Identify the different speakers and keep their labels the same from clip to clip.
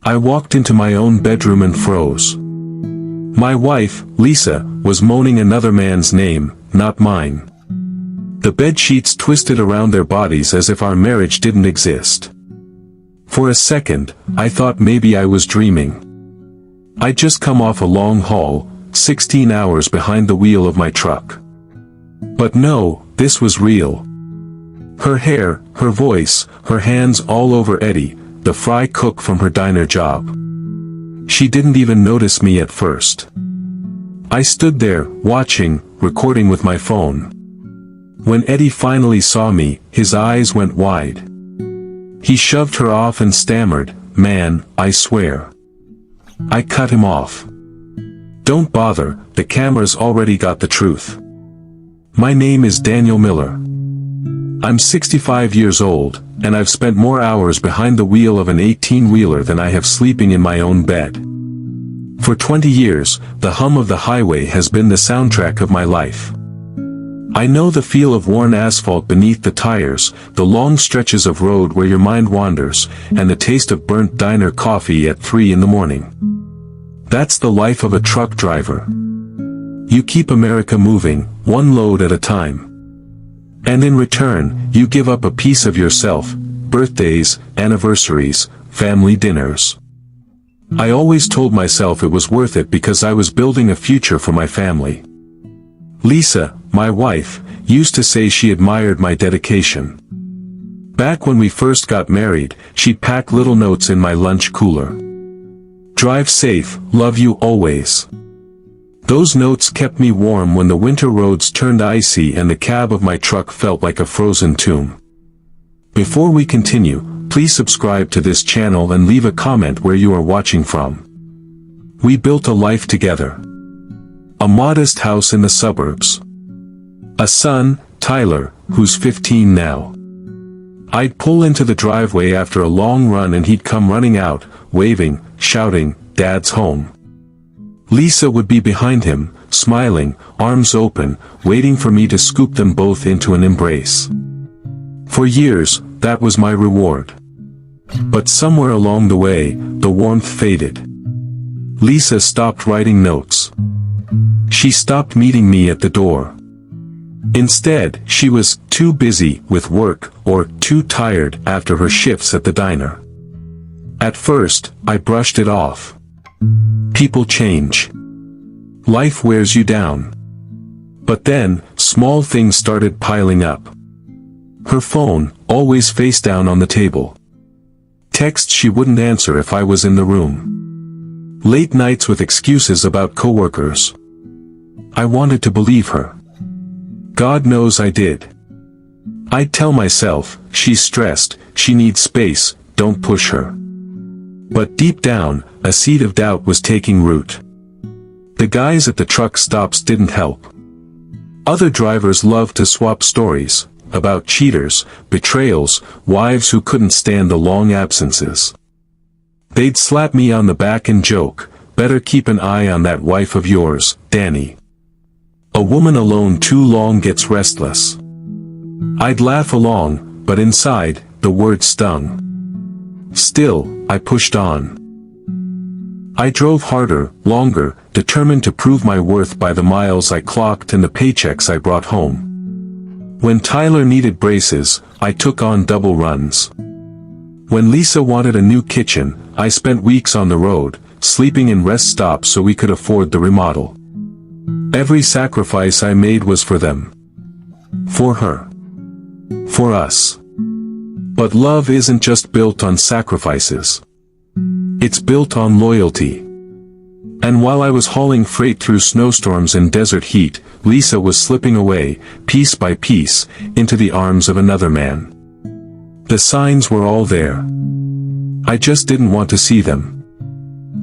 Speaker 1: I walked into my own bedroom and froze. My wife, Lisa, was moaning another man's name, not mine. The bed sheets twisted around their bodies as if our marriage didn't exist. For a second, I thought maybe I was dreaming. I'd just come off a long haul, 16 hours behind the wheel of my truck. But no, this was real. Her hair, her voice, her hands all over Eddie, the fry cook from her diner job. She didn't even notice me at first. I stood there, watching, recording with my phone. When Eddie finally saw me, his eyes went wide. He shoved her off and stammered, "Man, I swear." I cut him off. "Don't bother, the camera's already got the truth. My name is Daniel Miller. I'm 65 years old, and I've spent more hours behind the wheel of an 18-wheeler than I have sleeping in my own bed. For 20 years, the hum of the highway has been the soundtrack of my life. I know the feel of worn asphalt beneath the tires, the long stretches of road where your mind wanders, and the taste of burnt diner coffee at 3 in the morning. That's the life of a truck driver. You keep America moving, one load at a time. And in return, you give up a piece of yourself, birthdays, anniversaries, family dinners. I always told myself it was worth it because I was building a future for my family. Lisa, my wife, used to say she admired my dedication. Back when we first got married, she'd pack little notes in my lunch cooler. "Drive safe, love you always." Those notes kept me warm when the winter roads turned icy and the cab of my truck felt like a frozen tomb. Before we continue, please subscribe to this channel and leave a comment where you are watching from. We built a life together. A modest house in the suburbs. A son, Tyler, who's 15 now. I'd pull into the driveway after a long run and he'd come running out, waving, shouting, "Dad's home." Lisa would be behind him, smiling, arms open, waiting for me to scoop them both into an embrace. For years, that was my reward. But somewhere along the way, the warmth faded. Lisa stopped writing notes. She stopped meeting me at the door. Instead, she was too busy with work or too tired after her shifts at the diner. At first, I brushed it off. People change. Life wears you down. But then, small things started piling up. Her phone, always face down on the table. Texts she wouldn't answer if I was in the room. Late nights with excuses about coworkers. I wanted to believe her. God knows I did. I'd tell myself, she's stressed, she needs space, don't push her. But deep down, a seed of doubt was taking root. The guys at the truck stops didn't help. Other drivers loved to swap stories, about cheaters, betrayals, wives who couldn't stand the long absences. They'd slap me on the back and joke, "Better keep an eye on that wife of yours, Danny. A woman alone too long gets restless." I'd laugh along, but inside, the words stung. Still, I pushed on. I drove harder, longer, determined to prove my worth by the miles I clocked and the paychecks I brought home. When Tyler needed braces, I took on double runs. When Lisa wanted a new kitchen, I spent weeks on the road, sleeping in rest stops so we could afford the remodel. Every sacrifice I made was for them. For her. For us. But love isn't just built on sacrifices. It's built on loyalty. And while I was hauling freight through snowstorms and desert heat, Lisa was slipping away, piece by piece, into the arms of another man. The signs were all there. I just didn't want to see them.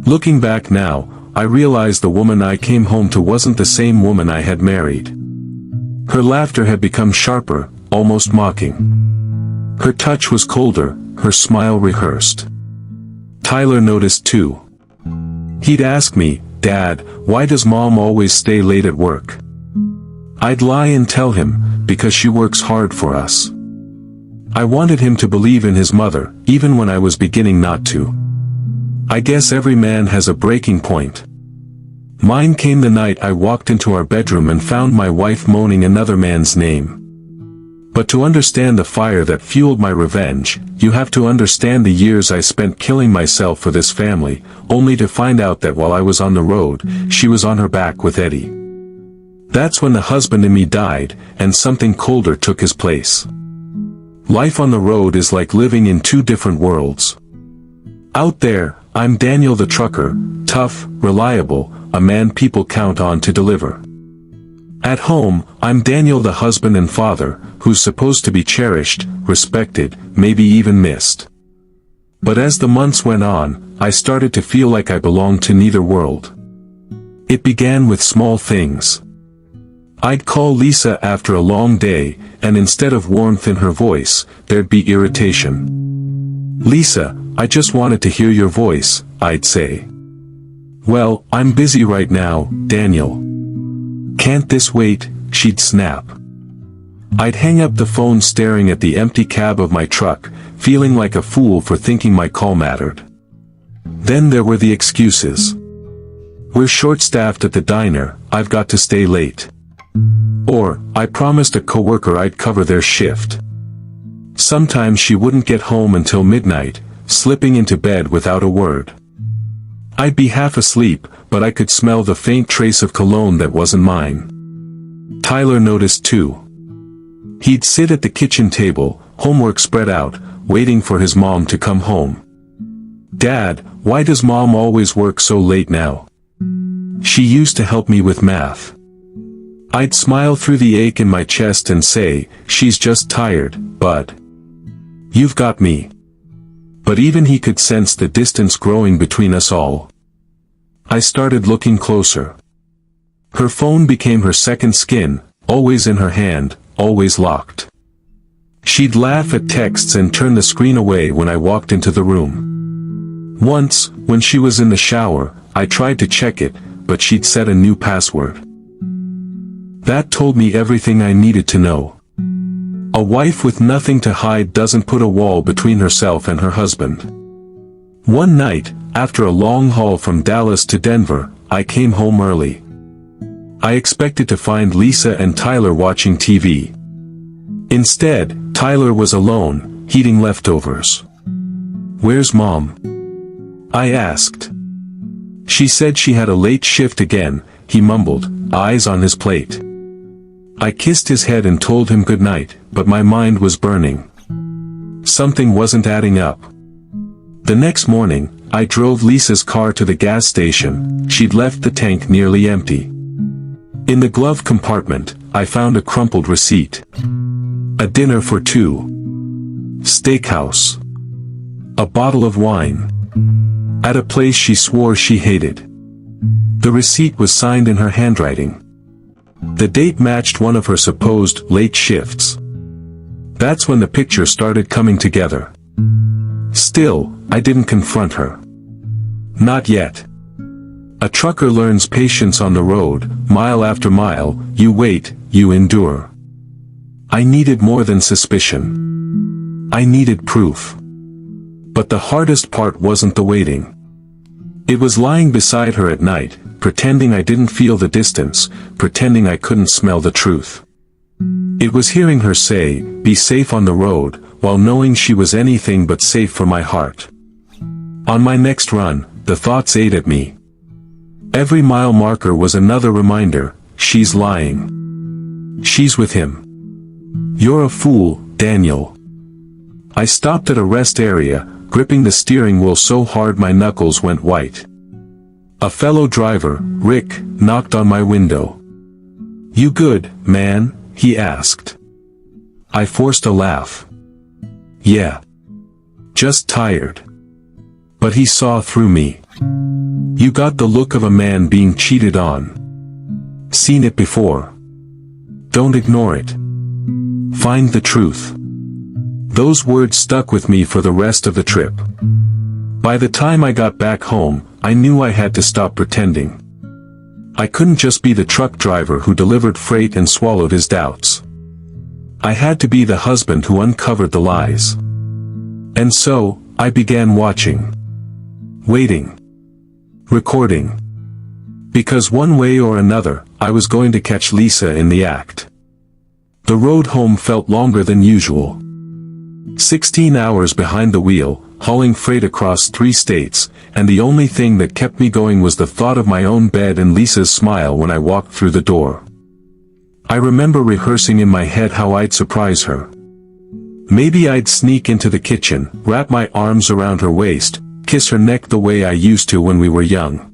Speaker 1: Looking back now, I realized the woman I came home to wasn't the same woman I had married. Her laughter had become sharper, almost mocking. Her touch was colder, her smile rehearsed. Tyler noticed too. He'd ask me, "Dad, why does Mom always stay late at work?" I'd lie and tell him, "Because she works hard for us." I wanted him to believe in his mother, even when I was beginning not to. I guess every man has a breaking point. Mine came the night I walked into our bedroom and found my wife moaning another man's name. But to understand the fire that fueled my revenge, you have to understand the years I spent killing myself for this family, only to find out that while I was on the road, she was on her back with Eddie. That's when the husband in me died, and something colder took his place. Life on the road is like living in two different worlds. Out there, I'm Daniel the trucker, tough, reliable, a man people count on to deliver. At home, I'm Daniel the husband and father, who's supposed to be cherished, respected, maybe even missed. But as the months went on, I started to feel like I belonged to neither world. It began with small things. I'd call Lisa after a long day, and instead of warmth in her voice, there'd be irritation. "Lisa, I just wanted to hear your voice," I'd say. "Well, I'm busy right now, Daniel." "Can't this wait?" she'd snap. I'd hang up the phone staring at the empty cab of my truck, feeling like a fool for thinking my call mattered. Then there were the excuses. "We're short-staffed at the diner, I've got to stay late." Or, "I promised a coworker I'd cover their shift." Sometimes she wouldn't get home until midnight, slipping into bed without a word. I'd be half asleep, but I could smell the faint trace of cologne that wasn't mine. Tyler noticed too. He'd sit at the kitchen table, homework spread out, waiting for his mom to come home. "Dad, why does Mom always work so late now? She used to help me with math." I'd smile through the ache in my chest and say, "She's just tired, bud. You've got me." But even he could sense the distance growing between us all. I started looking closer. Her phone became her second skin, always in her hand, always locked. She'd laugh at texts and turn the screen away when I walked into the room. Once, when she was in the shower, I tried to check it, but she'd set a new password. That told me everything I needed to know. A wife with nothing to hide doesn't put a wall between herself and her husband. One night, after a long haul from Dallas to Denver, I came home early. I expected to find Lisa and Tyler watching TV. Instead, Tyler was alone, heating leftovers. "Where's Mom?" I asked. "She said she had a late shift again," he mumbled, eyes on his plate. I kissed his head and told him good night, but my mind was burning. Something wasn't adding up. The next morning, I drove Lisa's car to the gas station. She'd left the tank nearly empty. In the glove compartment, I found a crumpled receipt. A dinner for two. Steakhouse. A bottle of wine. At a place she swore she hated. The receipt was signed in her handwriting. The date matched one of her supposed late shifts. That's when the picture started coming together. Still, I didn't confront her. Not yet. A trucker learns patience on the road, mile after mile, you wait, you endure. I needed more than suspicion. I needed proof. But the hardest part wasn't the waiting. It was lying beside her at night, pretending I didn't feel the distance, pretending I couldn't smell the truth. It was hearing her say, "Be safe on the road," while knowing she was anything but safe for my heart. On my next run, the thoughts ate at me. Every mile marker was another reminder, she's lying. She's with him. "You're a fool, Daniel." I stopped at a rest area, gripping the steering wheel so hard my knuckles went white. A fellow driver, Rick, knocked on my window. "You good, man?" he asked. I forced a laugh. "Yeah. Just tired." But he saw through me. "You got the look of a man being cheated on. Seen it before. Don't ignore it. Find the truth." Those words stuck with me for the rest of the trip. By the time I got back home, I knew I had to stop pretending. I couldn't just be the truck driver who delivered freight and swallowed his doubts. I had to be the husband who uncovered the lies. And so, I began watching. Waiting. Recording. Because one way or another, I was going to catch Lisa in the act. The road home felt longer than usual. 16 hours behind the wheel, hauling freight across 3 states, and the only thing that kept me going was the thought of my own bed and Lisa's smile when I walked through the door. I remember rehearsing in my head how I'd surprise her. Maybe I'd sneak into the kitchen, wrap my arms around her waist, kiss her neck the way I used to when we were young.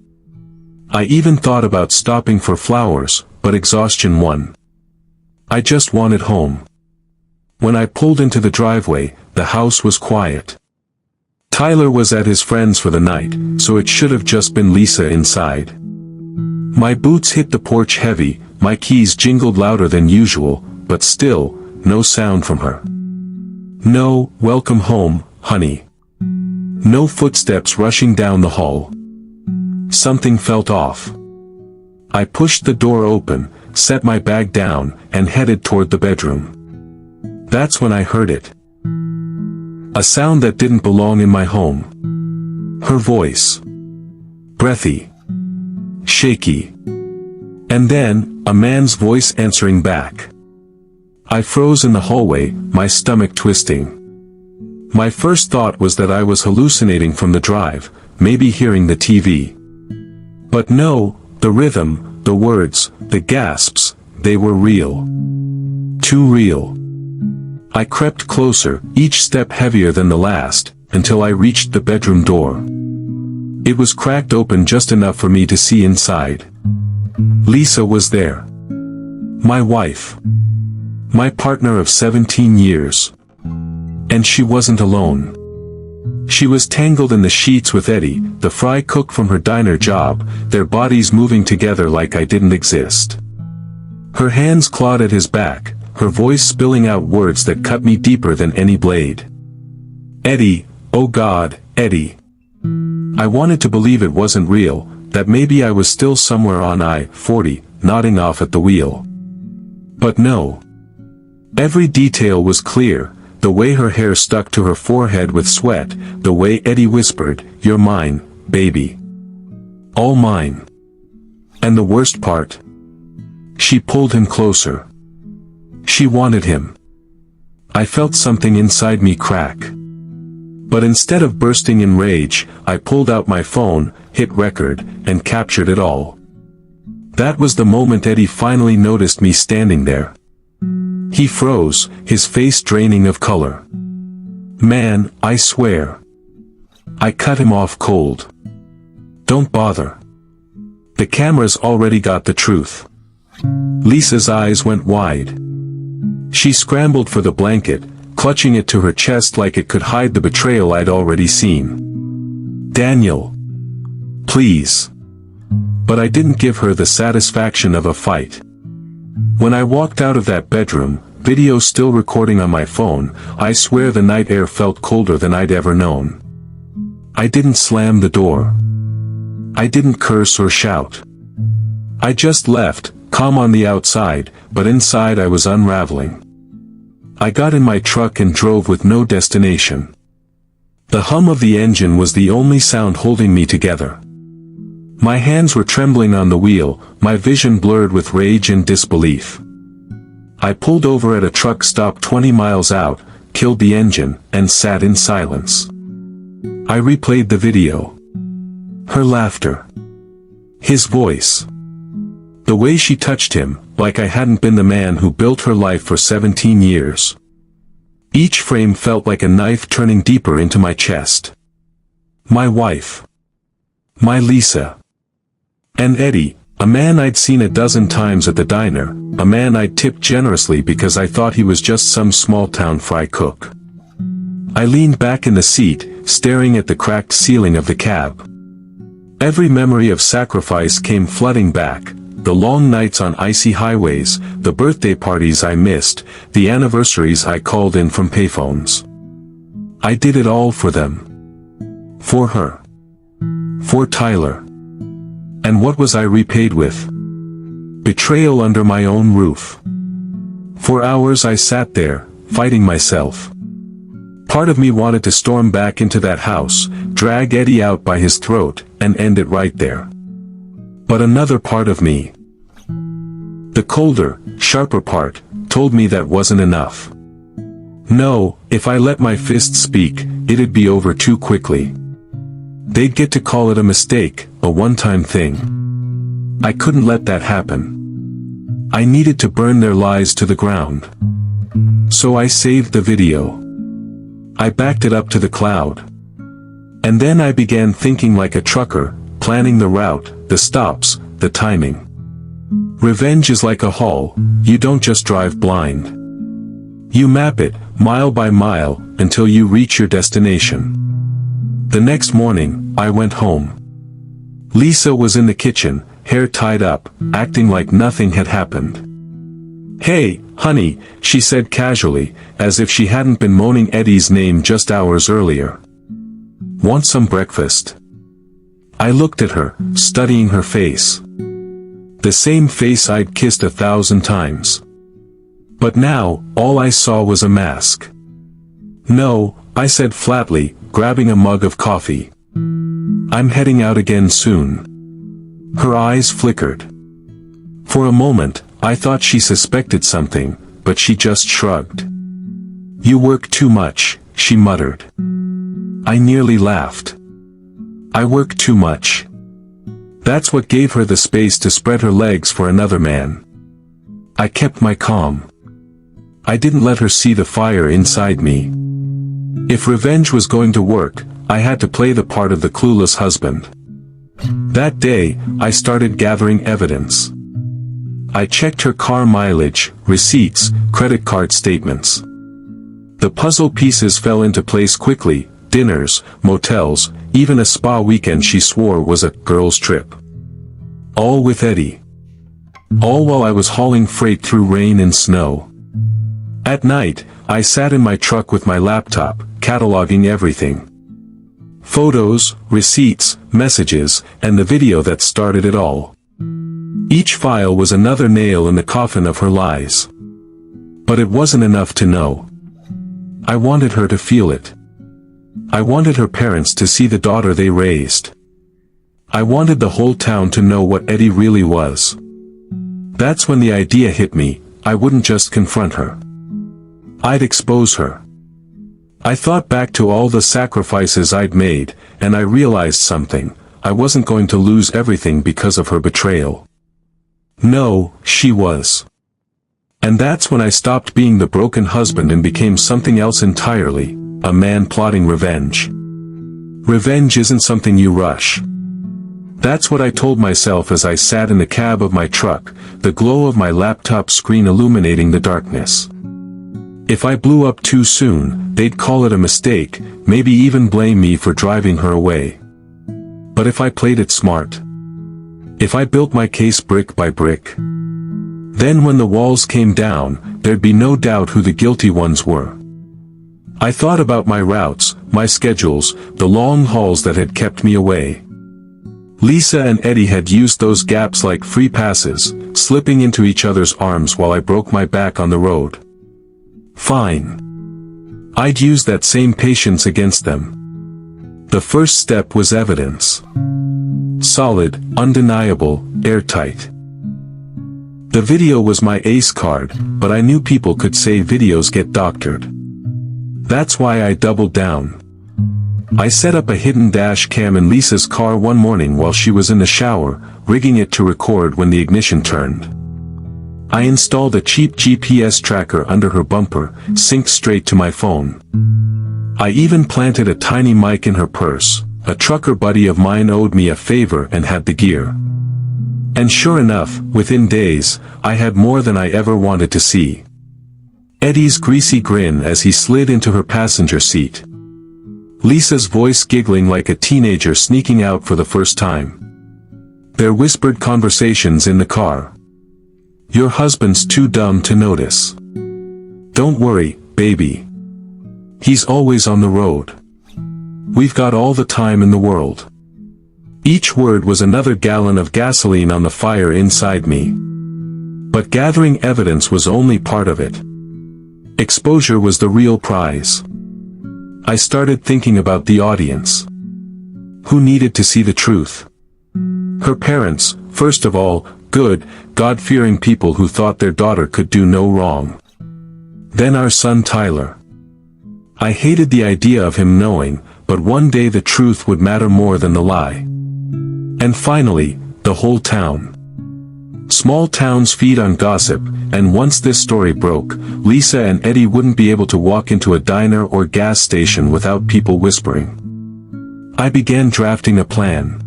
Speaker 1: I even thought about stopping for flowers, but exhaustion won. I just wanted home. When I pulled into the driveway, the house was quiet. Tyler was at his friend's for the night, so it should have just been Lisa inside. My boots hit the porch heavy, my keys jingled louder than usual, but still, no sound from her. No, welcome home, honey. No footsteps rushing down the hall. Something felt off. I pushed the door open, set my bag down, and headed toward the bedroom. That's when I heard it. A sound that didn't belong in my home. Her voice. Breathy. Shaky. And then, a man's voice answering back. I froze in the hallway, my stomach twisting. My first thought was that I was hallucinating from the drive, maybe hearing the TV. But no, the rhythm, the words, the gasps, they were real. Too real. I crept closer, each step heavier than the last, until I reached the bedroom door. It was cracked open just enough for me to see inside. Lisa was there. My wife. My partner of 17 years. And she wasn't alone. She was tangled in the sheets with Eddie, the fry cook from her diner job, their bodies moving together like I didn't exist. Her hands clawed at his back, her voice spilling out words that cut me deeper than any blade. Eddie, oh God, Eddie. I wanted to believe it wasn't real, that maybe I was still somewhere on I-40, nodding off at the wheel. But no. Every detail was clear, the way her hair stuck to her forehead with sweat, the way Eddie whispered, "You're mine, baby. All mine." And the worst part? She pulled him closer. She wanted him. I felt something inside me crack. But instead of bursting in rage, I pulled out my phone, hit record, and captured it all. That was the moment Eddie finally noticed me standing there. He froze, his face draining of color. Man, I swear. I cut him off cold. Don't bother. The camera's already got the truth. Lisa's eyes went wide. She scrambled for the blanket, clutching it to her chest like it could hide the betrayal I'd already seen. Daniel. Please. But I didn't give her the satisfaction of a fight. When I walked out of that bedroom, video still recording on my phone, I swear the night air felt colder than I'd ever known. I didn't slam the door. I didn't curse or shout. I just left, calm on the outside, but inside I was unraveling. I got in my truck and drove with no destination. The hum of the engine was the only sound holding me together. My hands were trembling on the wheel, my vision blurred with rage and disbelief. I pulled over at a truck stop 20 miles out, killed the engine, and sat in silence. I replayed the video. Her laughter. His voice. The way she touched him, like I hadn't been the man who built her life for 17 years. Each frame felt like a knife turning deeper into my chest. My wife. My Lisa. And Eddie, a man I'd seen a dozen times at the diner, a man I'd tipped generously because I thought he was just some small-town fry cook. I leaned back in the seat, staring at the cracked ceiling of the cab. Every memory of sacrifice came flooding back, the long nights on icy highways, the birthday parties I missed, the anniversaries I called in from payphones. I did it all for them. For her. For Tyler. And what was I repaid with? Betrayal under my own roof. For hours I sat there, fighting myself. Part of me wanted to storm back into that house, drag Eddie out by his throat, and end it right there. But another part of me, the colder, sharper part, told me that wasn't enough. No, if I let my fists speak, it'd be over too quickly. They'd get to call it a mistake, a one-time thing. I couldn't let that happen. I needed to burn their lies to the ground. So I saved the video. I backed it up to the cloud. And then I began thinking like a trucker, planning the route, the stops, the timing. Revenge is like a haul, you don't just drive blind. You map it, mile by mile, until you reach your destination. The next morning, I went home. Lisa was in the kitchen, hair tied up, acting like nothing had happened. "Hey, honey," she said casually, as if she hadn't been moaning Eddie's name just hours earlier. "Want some breakfast?" I looked at her, studying her face. The same face I'd kissed 1,000 times. But now, all I saw was a mask. "No," I said flatly, grabbing a mug of coffee. "I'm heading out again soon." Her eyes flickered. For a moment, I thought she suspected something, but she just shrugged. "You work too much," she muttered. I nearly laughed. I work too much. That's what gave her the space to spread her legs for another man. I kept my calm. I didn't let her see the fire inside me. If revenge was going to work, I had to play the part of the clueless husband. That day, I started gathering evidence. I checked her car mileage, receipts, credit card statements. The puzzle pieces fell into place quickly: dinners, motels, even a spa weekend she swore was a girls' trip. All with Eddie. All while I was hauling freight through rain and snow. At night, I sat in my truck with my laptop, cataloging everything. Photos, receipts, messages, and the video that started it all. Each file was another nail in the coffin of her lies. But it wasn't enough to know. I wanted her to feel it. I wanted her parents to see the daughter they raised. I wanted the whole town to know what Eddie really was. That's when the idea hit me: I wouldn't just confront her. I'd expose her. I thought back to all the sacrifices I'd made, and I realized something: I wasn't going to lose everything because of her betrayal. No, she was. And that's when I stopped being the broken husband and became something else entirely: a man plotting revenge. Revenge isn't something you rush. That's what I told myself as I sat in the cab of my truck, the glow of my laptop screen illuminating the darkness. If I blew up too soon, they'd call it a mistake, maybe even blame me for driving her away. But if I played it smart, if I built my case brick by brick, then when the walls came down, there'd be no doubt who the guilty ones were. I thought about my routes, my schedules, the long hauls that had kept me away. Lisa and Eddie had used those gaps like free passes, slipping into each other's arms while I broke my back on the road. Fine. I'd use that same patience against them. The first step was evidence. Solid, undeniable, airtight. The video was my ace card, but I knew people could say videos get doctored. That's why I doubled down. I set up a hidden dash cam in Lisa's car one morning while she was in the shower, rigging it to record when the ignition turned. I installed a cheap GPS tracker under her bumper, synced straight to my phone. I even planted a tiny mic in her purse. A trucker buddy of mine owed me a favor and had the gear. And sure enough, within days, I had more than I ever wanted to see. Eddie's greasy grin as he slid into her passenger seat. Lisa's voice giggling like a teenager sneaking out for the first time. Their whispered conversations in the car. Your husband's too dumb to notice. Don't worry, baby. He's always on the road. We've got all the time in the world. Each word was another gallon of gasoline on the fire inside me. But gathering evidence was only part of it. Exposure was the real prize. I started thinking about the audience. Who needed to see the truth? Her parents, first of all, good, God-fearing people who thought their daughter could do no wrong. Then our son Tyler. I hated the idea of him knowing, but one day the truth would matter more than the lie. And finally, the whole town. Small towns feed on gossip, and once this story broke, Lisa and Eddie wouldn't be able to walk into a diner or gas station without people whispering. I began drafting a plan.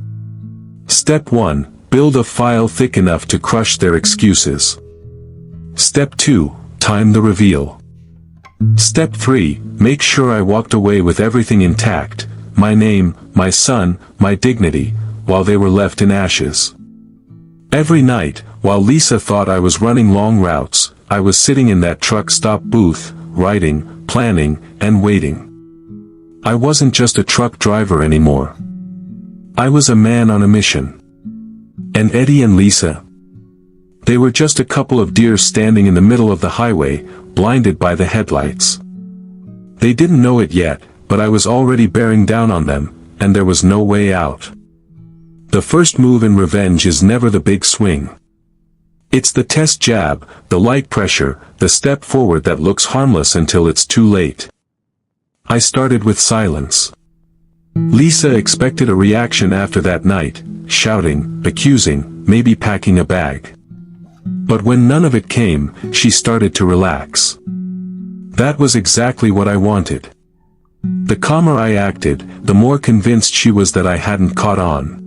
Speaker 1: Step 1, build a file thick enough to crush their excuses. Step 2, time the reveal. Step 3, make sure I walked away with everything intact, my name, my son, my dignity, while they were left in ashes. Every night, while Lisa thought I was running long routes, I was sitting in that truck stop booth, writing, planning, and waiting. I wasn't just a truck driver anymore. I was a man on a mission. And Eddie and Lisa? They were just a couple of deer standing in the middle of the highway, blinded by the headlights. They didn't know it yet, but I was already bearing down on them, and there was no way out. The first move in revenge is never the big swing. It's the test jab, the light pressure, the step forward that looks harmless until it's too late. I started with silence. Lisa expected a reaction after that night, shouting, accusing, maybe packing a bag. But when none of it came, she started to relax. That was exactly what I wanted. The calmer I acted, the more convinced she was that I hadn't caught on.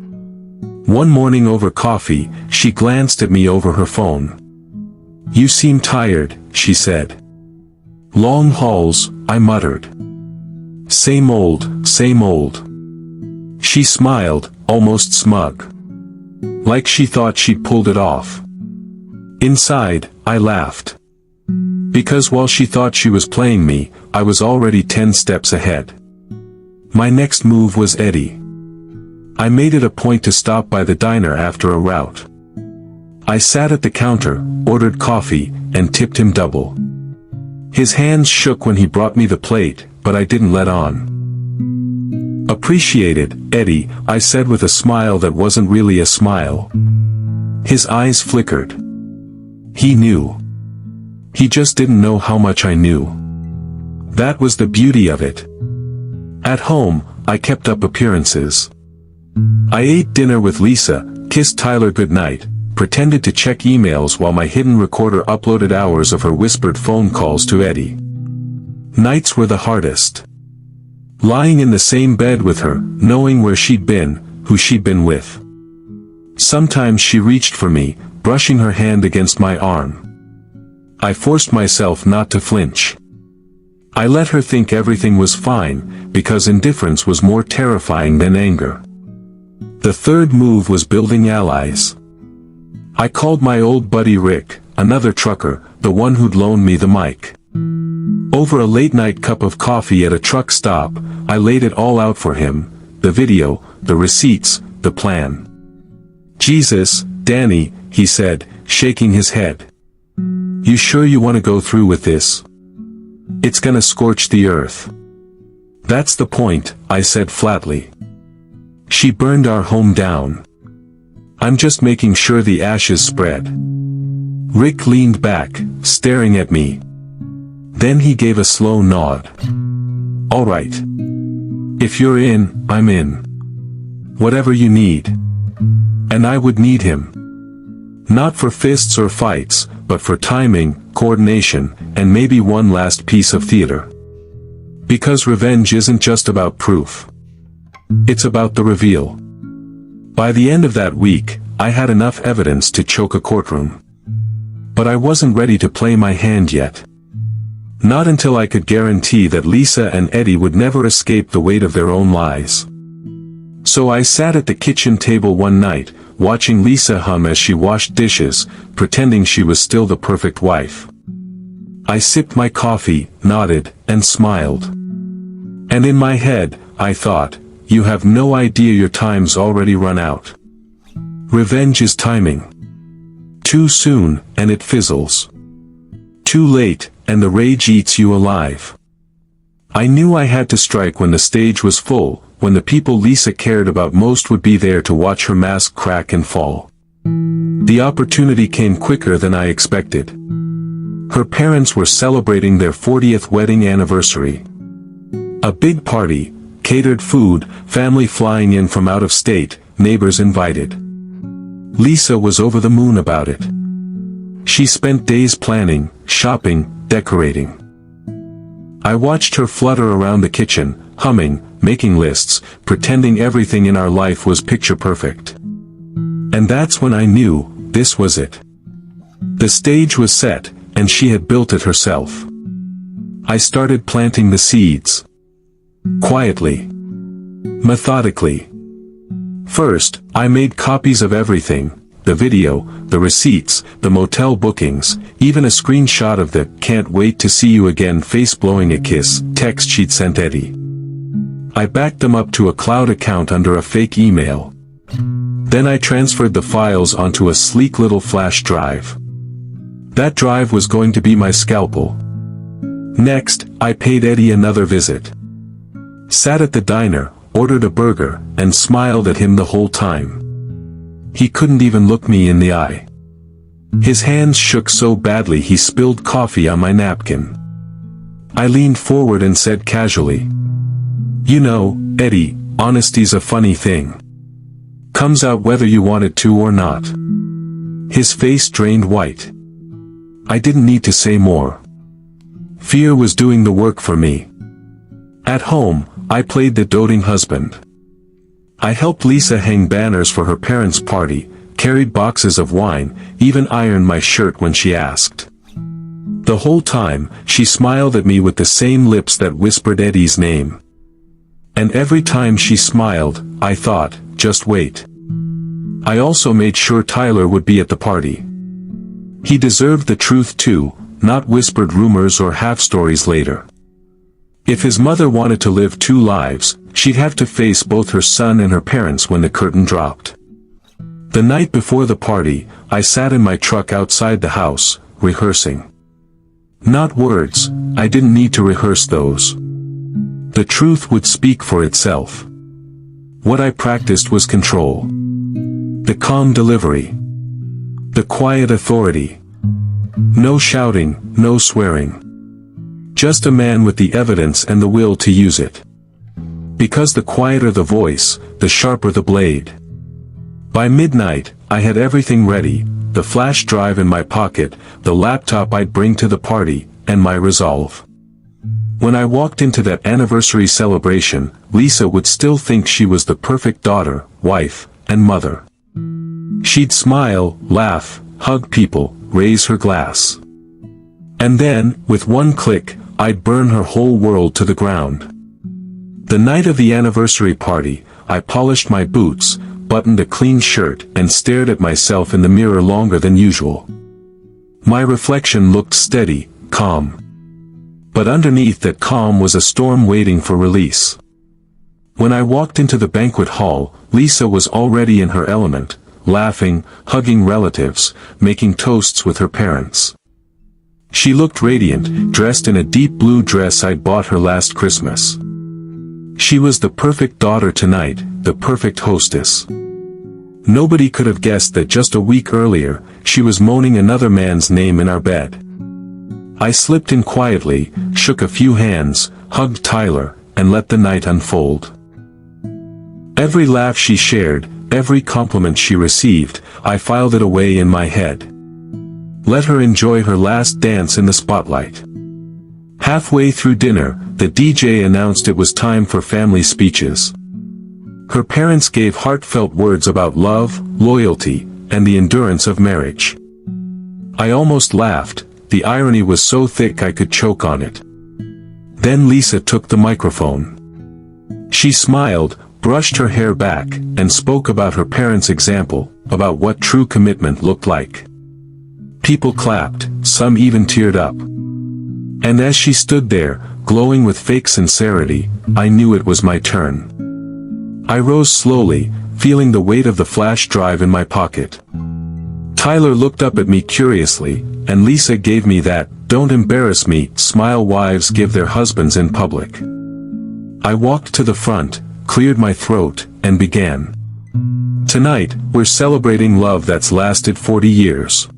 Speaker 1: One morning over coffee, she glanced at me over her phone. "You seem tired," she said. "Long hauls," I muttered. Same old, same old." She smiled, almost smug. Like she thought she'd pulled it off. Inside, I laughed. Because while she thought she was playing me, I was already 10 steps ahead. My next move was Eddie. I made it a point to stop by the diner after a route. I sat at the counter, ordered coffee, and tipped him double. His hands shook when he brought me the plate, but I didn't let on. "Appreciated, Eddie," I said with a smile that wasn't really a smile. His eyes flickered. He knew. He just didn't know how much I knew. That was the beauty of it. At home, I kept up appearances. I ate dinner with Lisa, kissed Tyler goodnight, pretended to check emails while my hidden recorder uploaded hours of her whispered phone calls to Eddie. Nights were the hardest. Lying in the same bed with her, knowing where she'd been, who she'd been with. Sometimes she reached for me, brushing her hand against my arm. I forced myself not to flinch. I let her think everything was fine, because indifference was more terrifying than anger. The third move was building allies. I called my old buddy Rick, another trucker, the one who'd loaned me the mic. Over a late-night cup of coffee at a truck stop, I laid it all out for him, the video, the receipts, the plan. "Jesus, Danny," he said, shaking his head. "You sure you want to go through with this? It's gonna scorch the earth." "That's the point," I said flatly. "She burned our home down. I'm just making sure the ashes spread." Rick leaned back, staring at me. Then he gave a slow nod. "All right. If you're in, I'm in. Whatever you need." And I would need him. Not for fists or fights, but for timing, coordination, and maybe one last piece of theater. Because revenge isn't just about proof. It's about the reveal. By the end of that week, I had enough evidence to choke a courtroom. But I wasn't ready to play my hand yet. Not until I could guarantee that Lisa and Eddie would never escape the weight of their own lies. So I sat at the kitchen table one night, watching Lisa hum as she washed dishes, pretending she was still the perfect wife. I sipped my coffee, nodded, and smiled. And in my head, I thought, you have no idea your time's already run out. Revenge is timing. Too soon, and it fizzles. Too late, and the rage eats you alive. I knew I had to strike when the stage was full, when the people Lisa cared about most would be there to watch her mask crack and fall. The opportunity came quicker than I expected. Her parents were celebrating their 40th wedding anniversary. A big party, catered food, family flying in from out of state, neighbors invited. Lisa was over the moon about it. She spent days planning, shopping, decorating. I watched her flutter around the kitchen, humming, making lists, pretending everything in our life was picture perfect. And that's when I knew, this was it. The stage was set, and she had built it herself. I started planting the seeds. Quietly. Methodically. First, I made copies of everything, the video, the receipts, the motel bookings, even a screenshot of the "can't wait to see you again" face blowing a kiss text she'd sent Eddie. I backed them up to a cloud account under a fake email. Then I transferred the files onto a sleek little flash drive. That drive was going to be my scalpel. Next, I paid Eddie another visit. Sat at the diner, ordered a burger, and smiled at him the whole time. He couldn't even look me in the eye. His hands shook so badly he spilled coffee on my napkin. I leaned forward and said casually, "You know, Eddie, honesty's a funny thing. Comes out whether you want it to or not." His face drained white. I didn't need to say more. Fear was doing the work for me. At home, I played the doting husband. I helped Lisa hang banners for her parents' party, carried boxes of wine, even ironed my shirt when she asked. The whole time, she smiled at me with the same lips that whispered Eddie's name. And every time she smiled, I thought, just wait. I also made sure Tyler would be at the party. He deserved the truth too, not whispered rumors or half-stories later. If his mother wanted to live two lives, she'd have to face both her son and her parents when the curtain dropped. The night before the party, I sat in my truck outside the house, rehearsing. Not words, I didn't need to rehearse those. The truth would speak for itself. What I practiced was control. The calm delivery. The quiet authority. No shouting, no swearing. Just a man with the evidence and the will to use it. Because the quieter the voice, the sharper the blade. By midnight, I had everything ready, the flash drive in my pocket, the laptop I'd bring to the party, and my resolve. When I walked into that anniversary celebration, Lisa would still think she was the perfect daughter, wife, and mother. She'd smile, laugh, hug people, raise her glass. And then, with one click, I'd burn her whole world to the ground. The night of the anniversary party, I polished my boots, buttoned a clean shirt, and stared at myself in the mirror longer than usual. My reflection looked steady, calm. But underneath that calm was a storm waiting for release. When I walked into the banquet hall, Lisa was already in her element, laughing, hugging relatives, making toasts with her parents. She looked radiant, dressed in a deep blue dress I'd bought her last Christmas. She was the perfect daughter tonight, the perfect hostess. Nobody could have guessed that just a week earlier, she was moaning another man's name in our bed. I slipped in quietly, shook a few hands, hugged Tyler, and let the night unfold. Every laugh she shared, every compliment she received, I filed it away in my head. Let her enjoy her last dance in the spotlight. Halfway through dinner, the DJ announced it was time for family speeches. Her parents gave heartfelt words about love, loyalty, and the endurance of marriage. I almost laughed, the irony was so thick I could choke on it. Then Lisa took the microphone. She smiled, brushed her hair back, and spoke about her parents' example, about what true commitment looked like. People clapped, some even teared up. And as she stood there, glowing with fake sincerity, I knew it was my turn. I rose slowly, feeling the weight of the flash drive in my pocket. Tyler looked up at me curiously, and Lisa gave me that "Don't embarrass me," smile wives give their husbands in public. I walked to the front, cleared my throat, and began. Tonight, we're celebrating love that's lasted 40 years.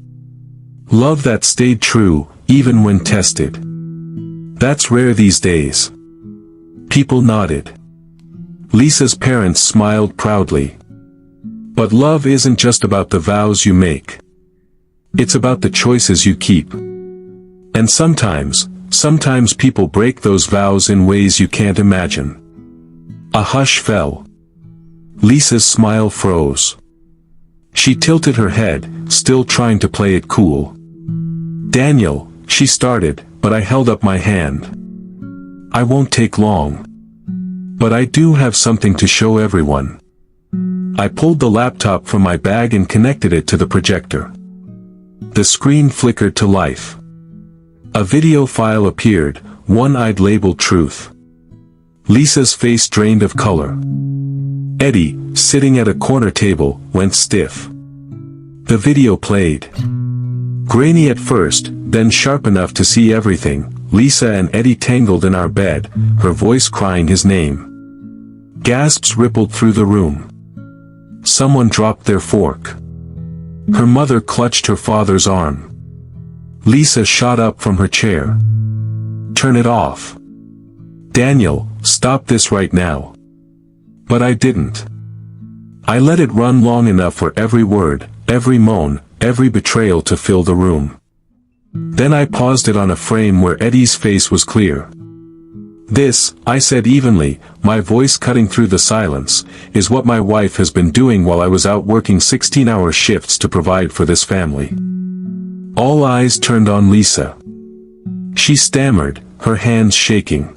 Speaker 1: Love that stayed true, even when tested. That's rare these days. People nodded. Lisa's parents smiled proudly. But love isn't just about the vows you make. It's about the choices you keep. And sometimes people break those vows in ways you can't imagine. A hush fell. Lisa's smile froze. She tilted her head, still trying to play it cool. "Daniel," she started, but I held up my hand. "I won't take long. But I do have something to show everyone." I pulled the laptop from my bag and connected it to the projector. The screen flickered to life. A video file appeared, one-eyed labeled Truth. Lisa's face drained of color. Eddie, sitting at a corner table, went stiff. The video played. Grainy at first, then sharp enough to see everything. Lisa and Eddie tangled in our bed, her voice crying his name. Gasps rippled through the room. Someone dropped their fork. Her mother clutched her father's arm. Lisa shot up from her chair. "Turn it off. Daniel, stop this right now." But I didn't. I let it run long enough for every word, every moan, every betrayal to fill the room. Then I paused it on a frame where Eddie's face was clear. "This," I said evenly, my voice cutting through the silence, "is what my wife has been doing while I was out working 16-hour shifts to provide for this family." All eyes turned on Lisa. She stammered, her hands shaking.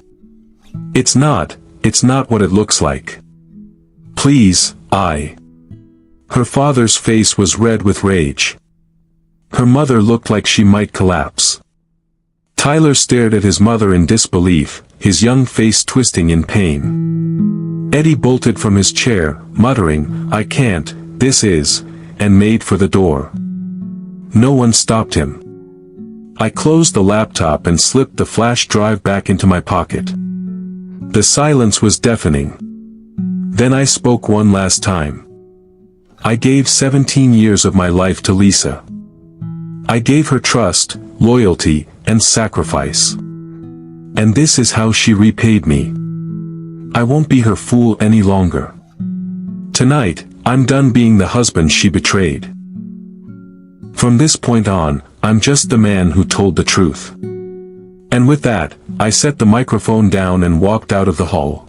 Speaker 1: It's not what it looks like. Please, Her father's face was red with rage. Her mother looked like she might collapse. Tyler stared at his mother in disbelief, his young face twisting in pain. Eddie bolted from his chair, muttering, "I can't, this is," and made for the door. No one stopped him. I closed the laptop and slipped the flash drive back into my pocket. The silence was deafening. Then I spoke one last time. I gave 17 years of my life to Lisa. I gave her trust, loyalty, and sacrifice. And this is how she repaid me. I won't be her fool any longer. Tonight, I'm done being the husband she betrayed. From this point on, I'm just the man who told the truth. And with that, I set the microphone down and walked out of the hall.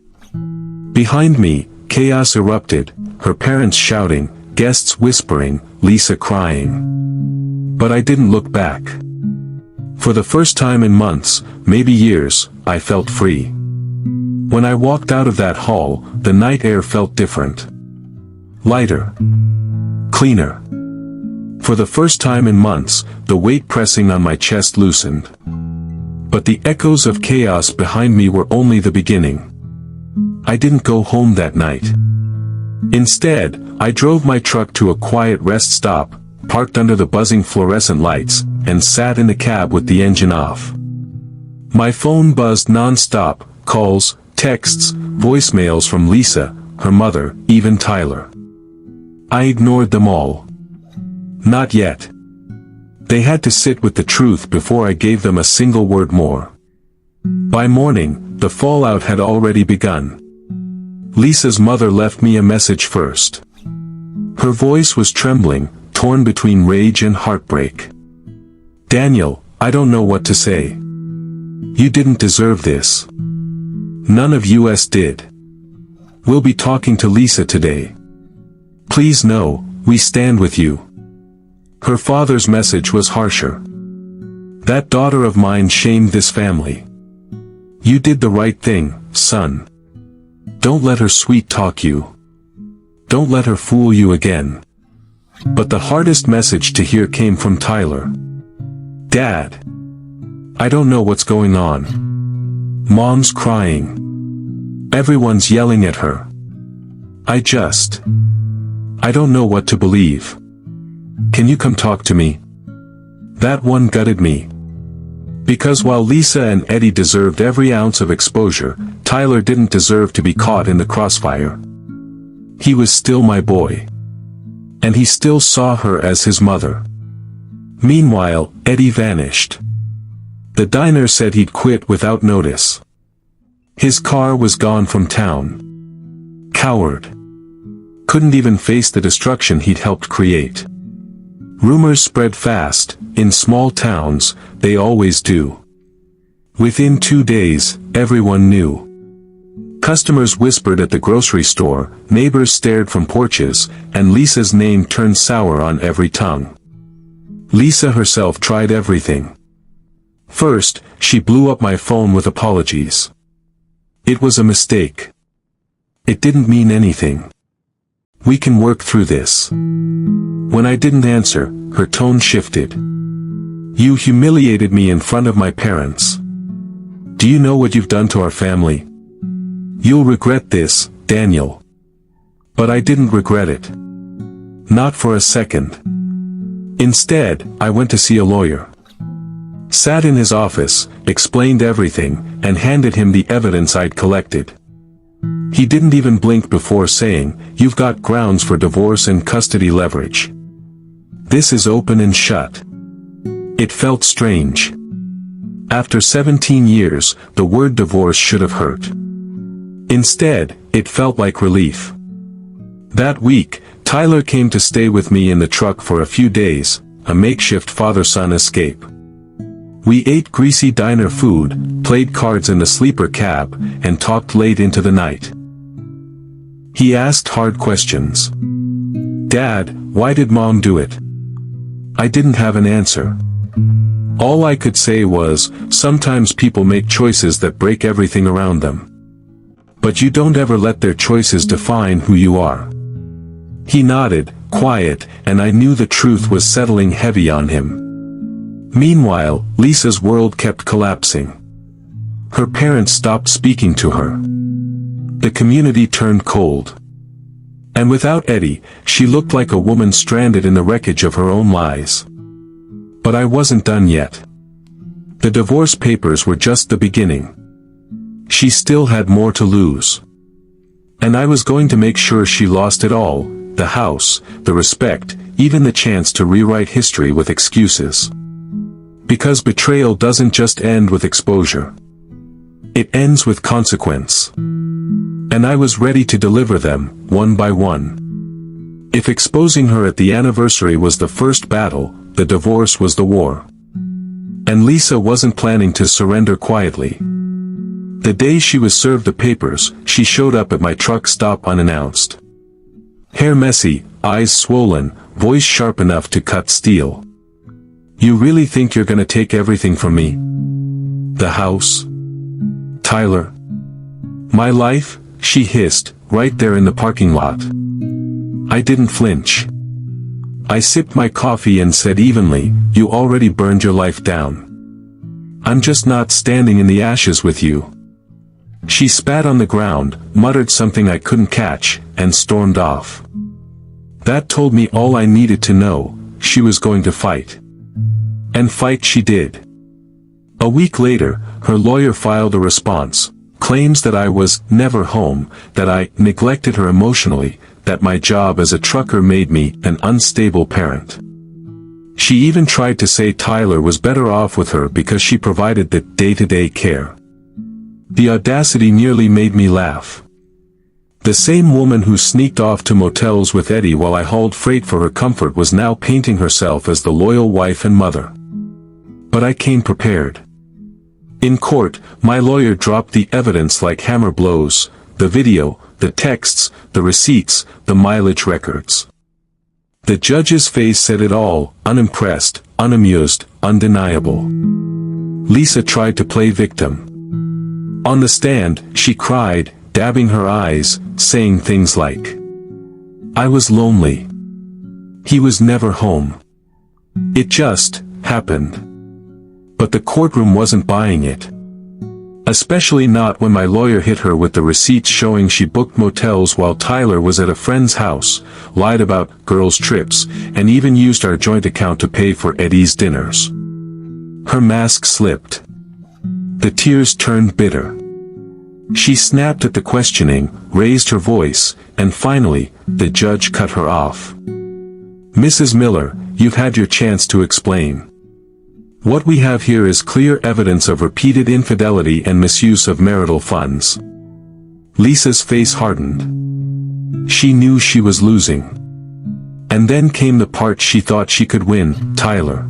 Speaker 1: Behind me, chaos erupted, her parents shouting, guests whispering, Lisa crying. But I didn't look back. For the first time in months, maybe years, I felt free. When I walked out of that hall, the night air felt different. Lighter. Cleaner. For the first time in months, the weight pressing on my chest loosened. But the echoes of chaos behind me were only the beginning. I didn't go home that night. Instead, I drove my truck to a quiet rest stop, parked under the buzzing fluorescent lights, and sat in the cab with the engine off. My phone buzzed non-stop, calls, texts, voicemails from Lisa, her mother, even Tyler. I ignored them all. Not yet. They had to sit with the truth before I gave them a single word more. By morning, the fallout had already begun. Lisa's mother left me a message first. Her voice was trembling, torn between rage and heartbreak. "Daniel, I don't know what to say. You didn't deserve this. None of us did. We'll be talking to Lisa today. Please know, we stand with you." Her father's message was harsher. "That daughter of mine shamed this family. You did the right thing, son. Don't let her sweet-talk you. Don't let her fool you again." But the hardest message to hear came from Tyler. "Dad. I don't know what's going on. Mom's crying. Everyone's yelling at her. I don't know what to believe. Can you come talk to me?" That one gutted me. Because while Lisa and Eddie deserved every ounce of exposure, Tyler didn't deserve to be caught in the crossfire. He was still my boy. And he still saw her as his mother. Meanwhile, Eddie vanished. The diner said he'd quit without notice. His car was gone from town. Coward. Couldn't even face the destruction he'd helped create. Rumors spread fast. In small towns, they always do. Within 2 days, everyone knew. Customers whispered at the grocery store, neighbors stared from porches, and Lisa's name turned sour on every tongue. Lisa herself tried everything. First, she blew up my phone with apologies. It was a mistake. It didn't mean anything. We can work through this. When I didn't answer, her tone shifted. You humiliated me in front of my parents. Do you know what you've done to our family? You'll regret this, Daniel. But I didn't regret it. Not for a second. Instead, I went to see a lawyer. Sat in his office, explained everything, and handed him the evidence I'd collected. He didn't even blink before saying, "You've got grounds for divorce and custody leverage. This is open and shut." It felt strange. After 17 years, the word divorce should have hurt. Instead, it felt like relief. That week, Tyler came to stay with me in the truck for a few days, a makeshift father-son escape. We ate greasy diner food, played cards in the sleeper cab, and talked late into the night. He asked hard questions. "Dad, why did Mom do it?" I didn't have an answer. All I could say was, sometimes people make choices that break everything around them. But you don't ever let their choices define who you are. He nodded, quiet, and I knew the truth was settling heavy on him. Meanwhile, Lisa's world kept collapsing. Her parents stopped speaking to her. The community turned cold. And without Eddie, she looked like a woman stranded in the wreckage of her own lies. But I wasn't done yet. The divorce papers were just the beginning. She still had more to lose. And I was going to make sure she lost it all, the house, the respect, even the chance to rewrite history with excuses. Because betrayal doesn't just end with exposure. It ends with consequence. And I was ready to deliver them, one by one. If exposing her at the anniversary was the first battle, the divorce was the war. And Lisa wasn't planning to surrender quietly. The day she was served the papers, she showed up at my truck stop unannounced. Hair messy, eyes swollen, voice sharp enough to cut steel. "You really think you're gonna take everything from me? The house? Tyler? My life?" she hissed, right there in the parking lot. I didn't flinch. I sipped my coffee and said evenly, "You already burned your life down. I'm just not standing in the ashes with you." She spat on the ground, muttered something I couldn't catch, and stormed off. That told me all I needed to know: she was going to fight. And fight she did. A week later, her lawyer filed a response, claims that I was never home, that I neglected her emotionally, that my job as a trucker made me an unstable parent. She even tried to say Tyler was better off with her because she provided the day-to-day care. The audacity nearly made me laugh. The same woman who sneaked off to motels with Eddie while I hauled freight for her comfort was now painting herself as the loyal wife and mother. But I came prepared. In court, my lawyer dropped the evidence like hammer blows: the video, the texts, the receipts, the mileage records. The judge's face said it all: unimpressed, unamused, undeniable. Lisa tried to play victim. On the stand, she cried, dabbing her eyes, saying things like, "I was lonely. He was never home. It just happened." But the courtroom wasn't buying it. Especially not when my lawyer hit her with the receipts showing she booked motels while Tyler was at a friend's house, lied about girls' trips, and even used our joint account to pay for Eddie's dinners. Her mask slipped. The tears turned bitter. She snapped at the questioning, raised her voice, and finally, the judge cut her off. "Mrs. Miller, you've had your chance to explain. What we have here is clear evidence of repeated infidelity and misuse of marital funds." Lisa's face hardened. She knew she was losing. And then came the part she thought she could win, Tyler.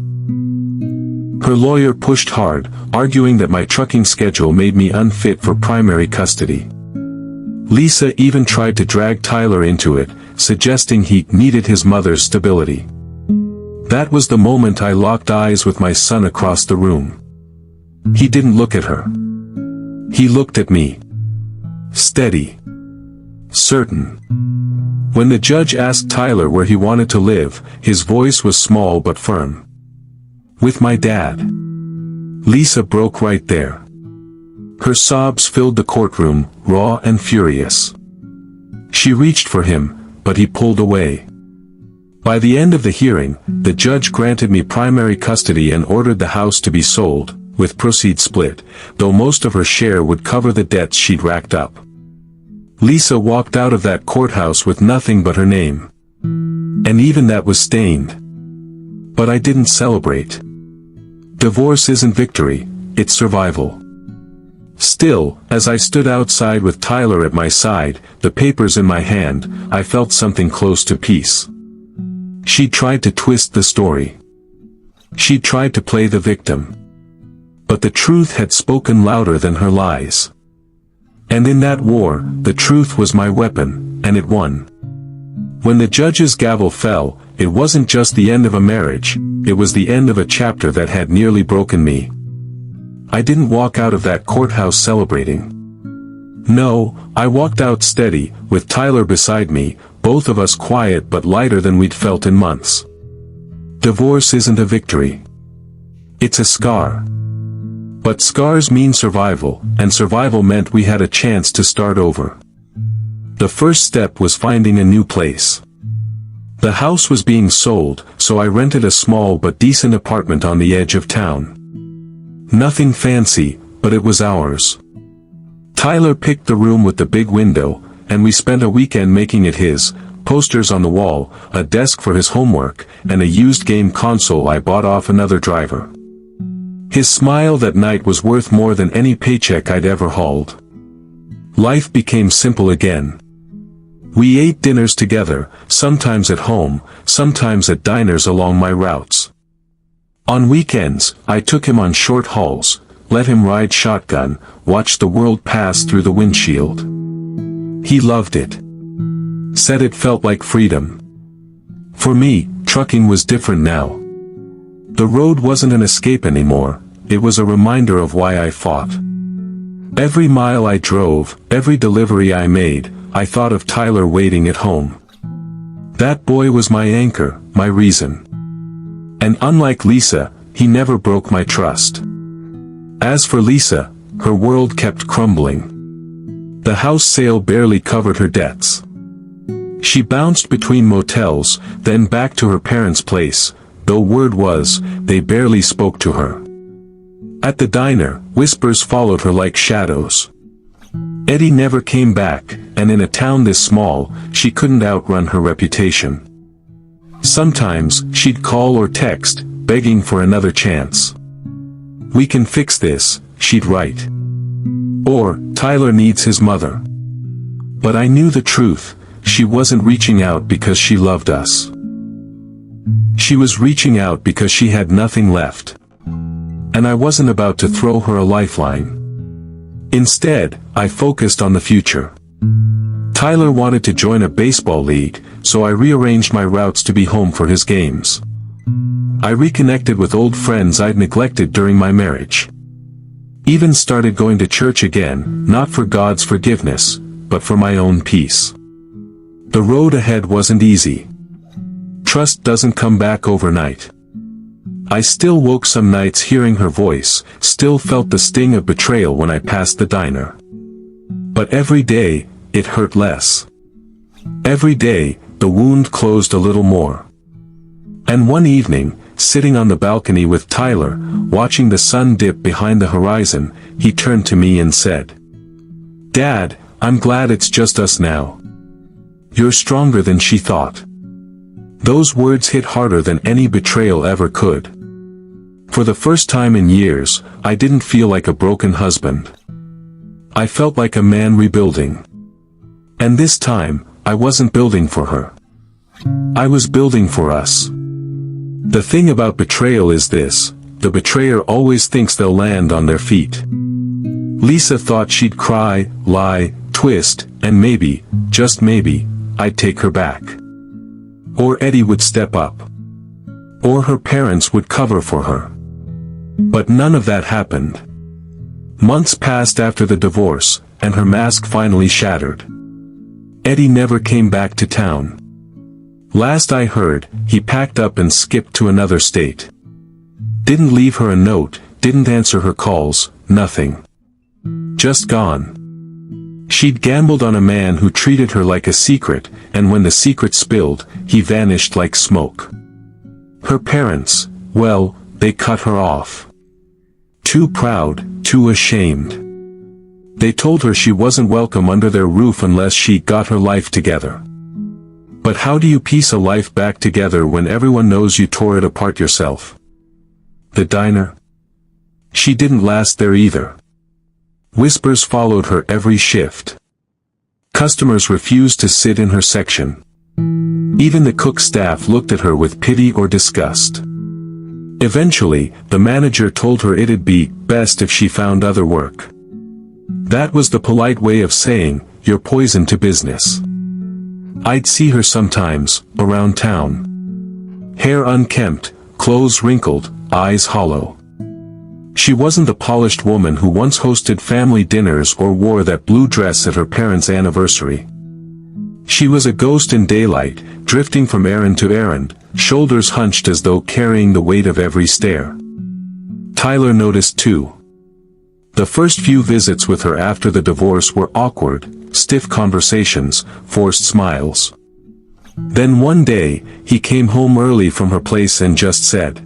Speaker 1: Her lawyer pushed hard, arguing that my trucking schedule made me unfit for primary custody. Lisa even tried to drag Tyler into it, suggesting he needed his mother's stability. That was the moment I locked eyes with my son across the room. He didn't look at her. He looked at me. Steady. Certain. When the judge asked Tyler where he wanted to live, his voice was small but firm. "With my dad." Lisa broke right there. Her sobs filled the courtroom, raw and furious. She reached for him, but he pulled away. By the end of the hearing, the judge granted me primary custody and ordered the house to be sold, with proceeds split, though most of her share would cover the debts she'd racked up. Lisa walked out of that courthouse with nothing but her name. And even that was stained. But I didn't celebrate. Divorce isn't victory, it's survival. Still, as I stood outside with Tyler at my side, the papers in my hand, I felt something close to peace. She tried to twist the story. She tried to play the victim. But the truth had spoken louder than her lies. And in that war, the truth was my weapon, and it won. When the judge's gavel fell, it wasn't just the end of a marriage, it was the end of a chapter that had nearly broken me. I didn't walk out of that courthouse celebrating. No, I walked out steady, with Tyler beside me, both of us quiet but lighter than we'd felt in months. Divorce isn't a victory. It's a scar. But scars mean survival, and survival meant we had a chance to start over. The first step was finding a new place. The house was being sold, so I rented a small but decent apartment on the edge of town. Nothing fancy, but it was ours. Tyler picked the room with the big window, and we spent a weekend making it his, posters on the wall, a desk for his homework, and a used game console I bought off another driver. His smile that night was worth more than any paycheck I'd ever hauled. Life became simple again. We ate dinners together, sometimes at home, sometimes at diners along my routes. On weekends, I took him on short hauls, let him ride shotgun, watch the world pass through the windshield. He loved it. Said it felt like freedom. For me, trucking was different now. The road wasn't an escape anymore, it was a reminder of why I fought. Every mile I drove, every delivery I made, I thought of Tyler waiting at home. That boy was my anchor, my reason. And unlike Lisa, he never broke my trust. As for Lisa, her world kept crumbling. The house sale barely covered her debts. She bounced between motels, then back to her parents' place, though word was, they barely spoke to her. At the diner, whispers followed her like shadows. Eddie never came back, and in a town this small, she couldn't outrun her reputation. Sometimes, she'd call or text, begging for another chance. "We can fix this," she'd write. Or, "Tyler needs his mother." But I knew the truth, she wasn't reaching out because she loved us. She was reaching out because she had nothing left. And I wasn't about to throw her a lifeline. Instead, I focused on the future. Tyler wanted to join a baseball league, so I rearranged my routes to be home for his games. I reconnected with old friends I'd neglected during my marriage. Even started going to church again, not for God's forgiveness, but for my own peace. The road ahead wasn't easy. Trust doesn't come back overnight. I still woke some nights hearing her voice, still felt the sting of betrayal when I passed the diner. But every day, it hurt less. Every day, the wound closed a little more. And one evening, sitting on the balcony with Tyler, watching the sun dip behind the horizon, he turned to me and said, "Dad, I'm glad it's just us now. You're stronger than she thought." Those words hit harder than any betrayal ever could. For the first time in years, I didn't feel like a broken husband. I felt like a man rebuilding. And this time, I wasn't building for her. I was building for us. The thing about betrayal is this: the betrayer always thinks they'll land on their feet. Lisa thought she'd cry, lie, twist, and maybe, just maybe, I'd take her back. Or Eddie would step up. Or her parents would cover for her. But none of that happened. Months passed after the divorce, and her mask finally shattered. Eddie never came back to town. Last I heard, he packed up and skipped to another state. Didn't leave her a note, didn't answer her calls, nothing. Just gone. She'd gambled on a man who treated her like a secret, and when the secret spilled, he vanished like smoke. Her parents, well, they cut her off. Too proud, too ashamed. They told her she wasn't welcome under their roof unless she got her life together. But how do you piece a life back together when everyone knows you tore it apart yourself? The diner? She didn't last there either. Whispers followed her every shift. Customers refused to sit in her section. Even the cook staff looked at her with pity or disgust. Eventually, the manager told her it'd be best if she found other work. That was the polite way of saying, "You're poison to business." I'd see her sometimes, around town. Hair unkempt, clothes wrinkled, eyes hollow. She wasn't the polished woman who once hosted family dinners or wore that blue dress at her parents' anniversary. She was a ghost in daylight, drifting from errand to errand, shoulders hunched as though carrying the weight of every stare. Tyler noticed too. The first few visits with her after the divorce were awkward, stiff conversations, forced smiles. Then one day, he came home early from her place and just said,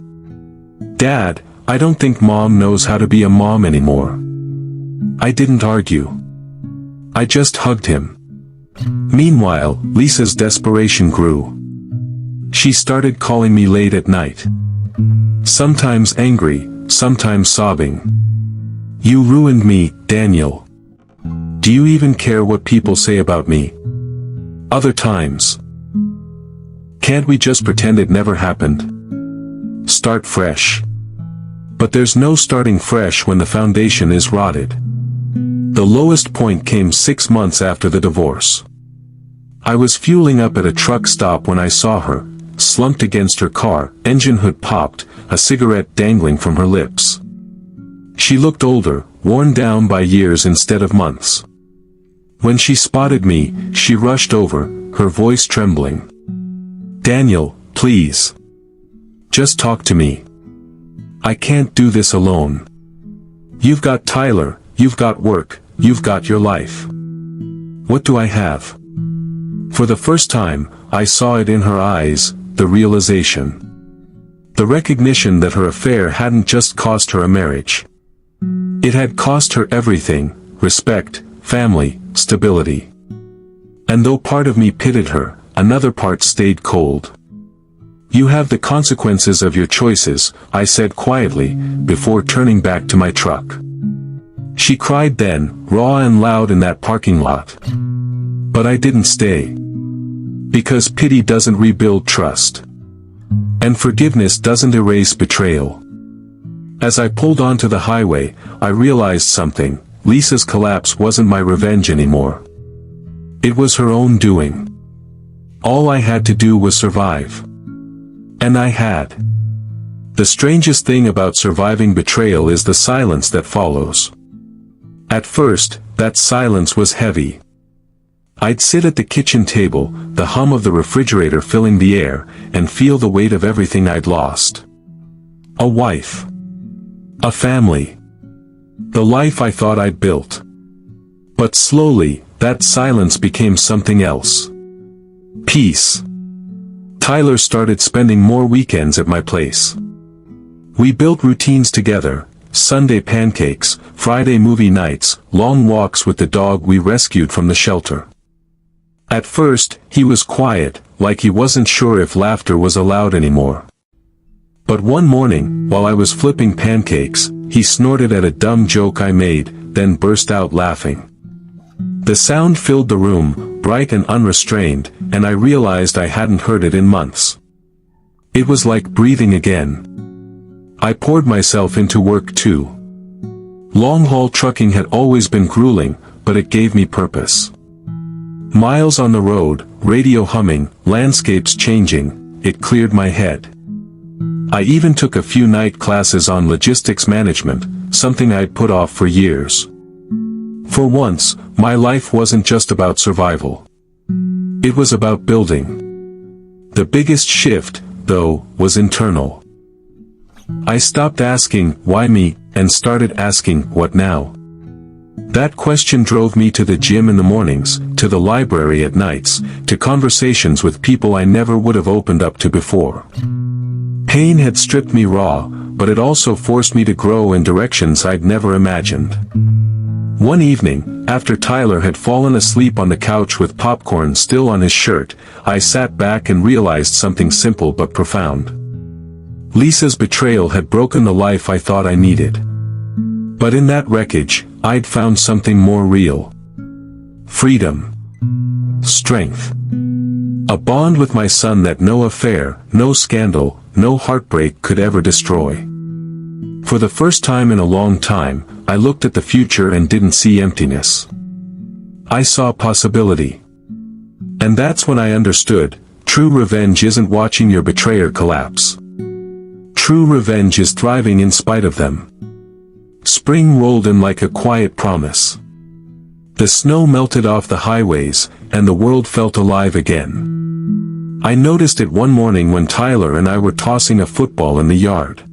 Speaker 1: "Dad, I don't think Mom knows how to be a mom anymore." I didn't argue. I just hugged him. Meanwhile, Lisa's desperation grew. She started calling me late at night. Sometimes angry, sometimes sobbing. "You ruined me, Daniel. Do you even care what people say about me?" Other times, "Can't we just pretend it never happened? Start fresh." But there's no starting fresh when the foundation is rotted. The lowest point came 6 months after the divorce. I was fueling up at a truck stop when I saw her, slumped against her car, engine hood popped, a cigarette dangling from her lips. She looked older, worn down by years instead of months. When she spotted me, she rushed over, her voice trembling. "Daniel, please. Just talk to me. I can't do this alone. You've got Tyler, you've got work, you've got your life. What do I have?" For the first time, I saw it in her eyes, the realization. The recognition that her affair hadn't just cost her a marriage. It had cost her everything: respect, family, stability. And though part of me pitied her, another part stayed cold. "You have the consequences of your choices," I said quietly, before turning back to my truck. She cried then, raw and loud in that parking lot. But I didn't stay. Because pity doesn't rebuild trust. And forgiveness doesn't erase betrayal. As I pulled onto the highway, I realized something: Lisa's collapse wasn't my revenge anymore. It was her own doing. All I had to do was survive. And I had. The strangest thing about surviving betrayal is the silence that follows. At first, that silence was heavy. I'd sit at the kitchen table, the hum of the refrigerator filling the air, and feel the weight of everything I'd lost. A wife. A family. The life I thought I'd built. But slowly, that silence became something else. Peace. Tyler started spending more weekends at my place. We built routines together: Sunday pancakes, Friday movie nights, long walks with the dog we rescued from the shelter. At first, he was quiet, like he wasn't sure if laughter was allowed anymore. But one morning, while I was flipping pancakes, he snorted at a dumb joke I made, then burst out laughing. The sound filled the room, bright and unrestrained, and I realized I hadn't heard it in months. It was like breathing again. I poured myself into work too. Long-haul trucking had always been grueling, but it gave me purpose. Miles on the road, radio humming, landscapes changing, it cleared my head. I even took a few night classes on logistics management, something I'd put off for years. For once, my life wasn't just about survival. It was about building. The biggest shift, though, was internal. I stopped asking, why me, and started asking, what now? That question drove me to the gym in the mornings, to the library at nights, to conversations with people I never would have opened up to before. Pain had stripped me raw, but it also forced me to grow in directions I'd never imagined. One evening, after Tyler had fallen asleep on the couch with popcorn still on his shirt, I sat back and realized something simple but profound. Lisa's betrayal had broken the life I thought I needed. But in that wreckage, I'd found something more real. Freedom. Strength. A bond with my son that no affair, no scandal, no heartbreak could ever destroy. For the first time in a long time, I looked at the future and didn't see emptiness. I saw possibility. And that's when I understood, true revenge isn't watching your betrayer collapse. True revenge is thriving in spite of them. Spring rolled in like a quiet promise. The snow melted off the highways, and the world felt alive again. I noticed it one morning when Tyler and I were tossing a football in the yard.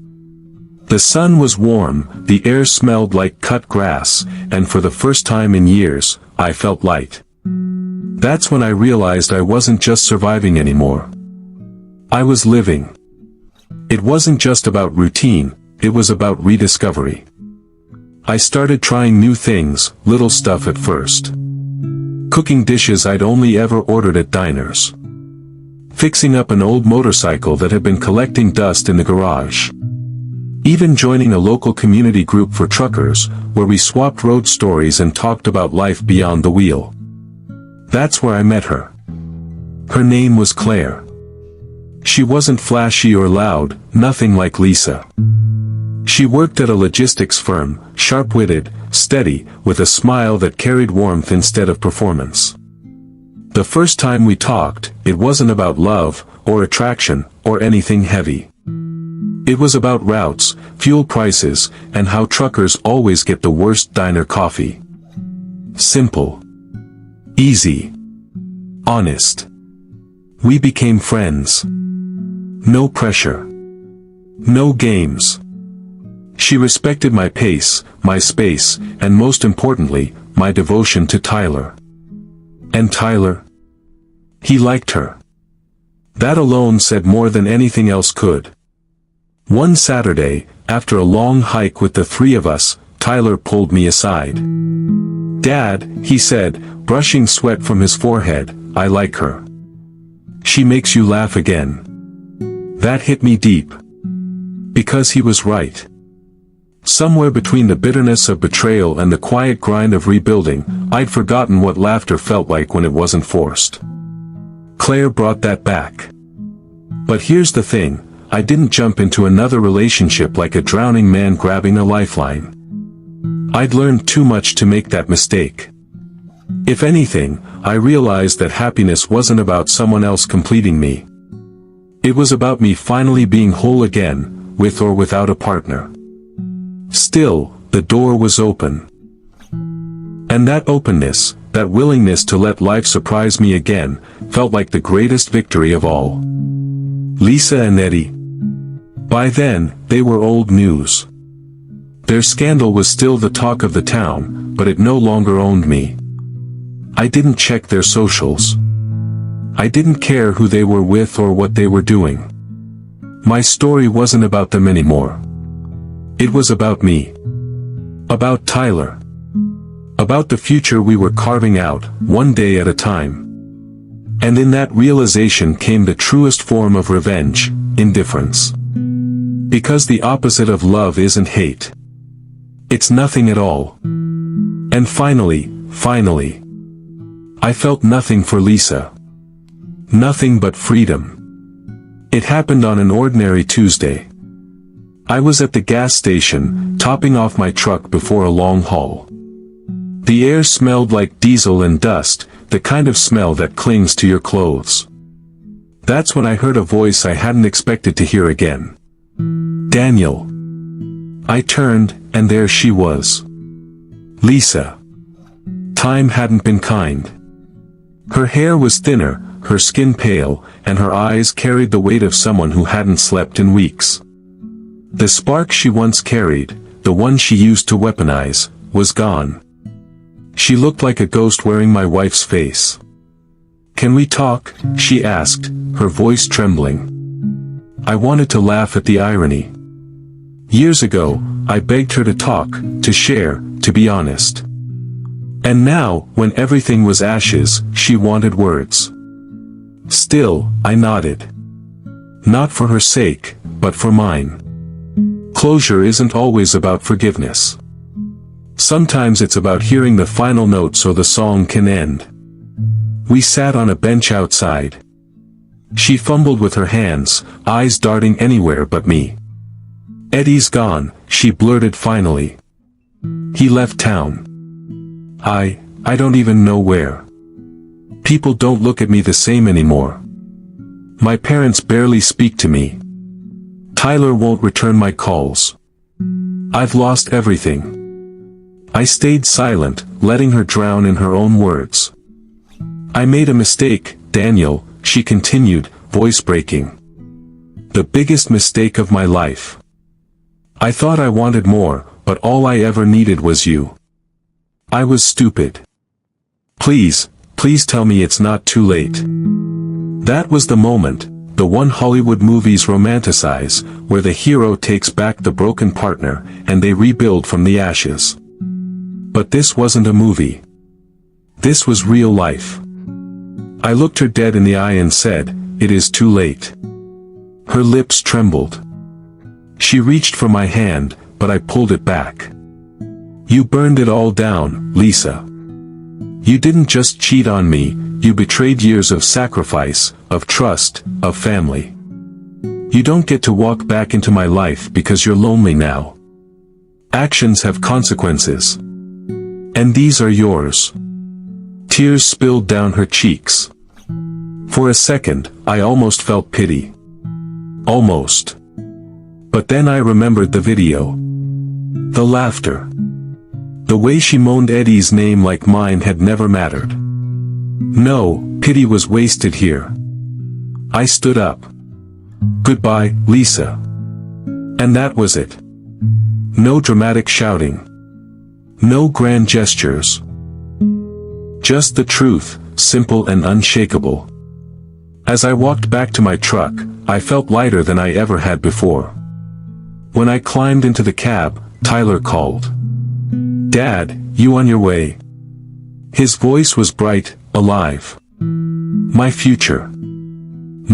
Speaker 1: The sun was warm, the air smelled like cut grass, and for the first time in years, I felt light. That's when I realized I wasn't just surviving anymore. I was living. It wasn't just about routine, it was about rediscovery. I started trying new things, little stuff at first. Cooking dishes I'd only ever ordered at diners. Fixing up an old motorcycle that had been collecting dust in the garage. Even joining a local community group for truckers, where we swapped road stories and talked about life beyond the wheel. That's where I met her. Her name was Claire. She wasn't flashy or loud, nothing like Lisa. She worked at a logistics firm, sharp-witted, steady, with a smile that carried warmth instead of performance. The first time we talked, it wasn't about love, or attraction, or anything heavy. It was about routes, fuel prices, and how truckers always get the worst diner coffee. Simple. Easy. Honest. We became friends. No pressure. No games. She respected my pace, my space, and most importantly, my devotion to Tyler. And Tyler? He liked her. That alone said more than anything else could. One Saturday, after a long hike with the three of us, Tyler pulled me aside. "Dad," he said, brushing sweat from his forehead, "I like her. She makes you laugh again." That hit me deep. Because he was right. Somewhere between the bitterness of betrayal and the quiet grind of rebuilding, I'd forgotten what laughter felt like when it wasn't forced. Claire brought that back. But here's the thing, I didn't jump into another relationship like a drowning man grabbing a lifeline. I'd learned too much to make that mistake. If anything, I realized that happiness wasn't about someone else completing me. It was about me finally being whole again, with or without a partner. Still, the door was open. And that openness, that willingness to let life surprise me again, felt like the greatest victory of all. Lisa and Eddie. By then, they were old news. Their scandal was still the talk of the town, but it no longer owned me. I didn't check their socials. I didn't care who they were with or what they were doing. My story wasn't about them anymore. It was about me. About Tyler. About the future we were carving out, one day at a time. And in that realization came the truest form of revenge, indifference. Because the opposite of love isn't hate. It's nothing at all. And finally, I felt nothing for Lisa. Nothing but freedom. It happened on an ordinary Tuesday. I was at the gas station, topping off my truck before a long haul. The air smelled like diesel and dust, the kind of smell that clings to your clothes. That's when I heard a voice I hadn't expected to hear again. Daniel. I turned, and there she was. Lisa. Time hadn't been kind. Her hair was thinner, her skin pale, and her eyes carried the weight of someone who hadn't slept in weeks. The spark she once carried, the one she used to weaponize, was gone. She looked like a ghost wearing my wife's face. "Can we talk?" she asked, her voice trembling. I wanted to laugh at the irony. Years ago, I begged her to talk, to share, to be honest. And now, when everything was ashes, she wanted words. Still, I nodded. Not for her sake, but for mine. Closure isn't always about forgiveness. Sometimes it's about hearing the final note so the song can end. We sat on a bench outside. She fumbled with her hands, eyes darting anywhere but me. "Eddie's gone," she blurted finally. "He left town. I don't even know where. People don't look at me the same anymore. My parents barely speak to me. Tyler won't return my calls. I've lost everything." I stayed silent, letting her drown in her own words. "I made a mistake, Daniel," she continued, voice breaking. "The biggest mistake of my life. I thought I wanted more, but all I ever needed was you. I was stupid. Please tell me it's not too late." That was the moment, the one Hollywood movies romanticize, where the hero takes back the broken partner, and they rebuild from the ashes. But this wasn't a movie. This was real life. I looked her dead in the eye and said, "It is too late." Her lips trembled. She reached for my hand, but I pulled it back. "You burned it all down, Lisa. You didn't just cheat on me, you betrayed years of sacrifice, of trust, of family. You don't get to walk back into my life because you're lonely now. Actions have consequences. And these are yours." Tears spilled down her cheeks. For a second, I almost felt pity. Almost. But then I remembered the video. The laughter. The way she moaned Eddie's name like mine had never mattered. No, pity was wasted here. I stood up. "Goodbye, Lisa." And that was it. No dramatic shouting. No grand gestures. Just the truth, simple and unshakable. As I walked back to my truck, I felt lighter than I ever had before. When I climbed into the cab, Tyler called. "Dad, you on your way?" His voice was bright, alive. My future.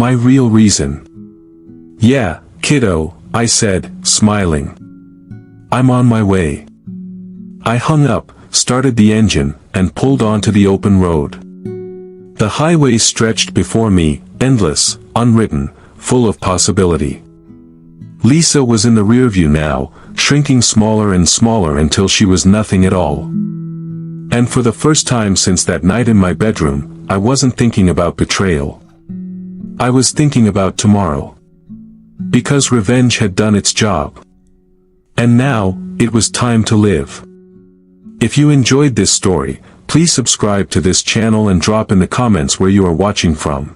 Speaker 1: My real reason. "Yeah, kiddo," I said, smiling. "I'm on my way." I hung up, started the engine, and pulled onto the open road. The highway stretched before me, endless, unwritten, full of possibility. Lisa was in the rearview now, shrinking smaller and smaller until she was nothing at all. And for the first time since that night in my bedroom, I wasn't thinking about betrayal. I was thinking about tomorrow. Because revenge had done its job. And now, it was time to live. If you enjoyed this story, please subscribe to this channel and drop in the comments where you are watching from.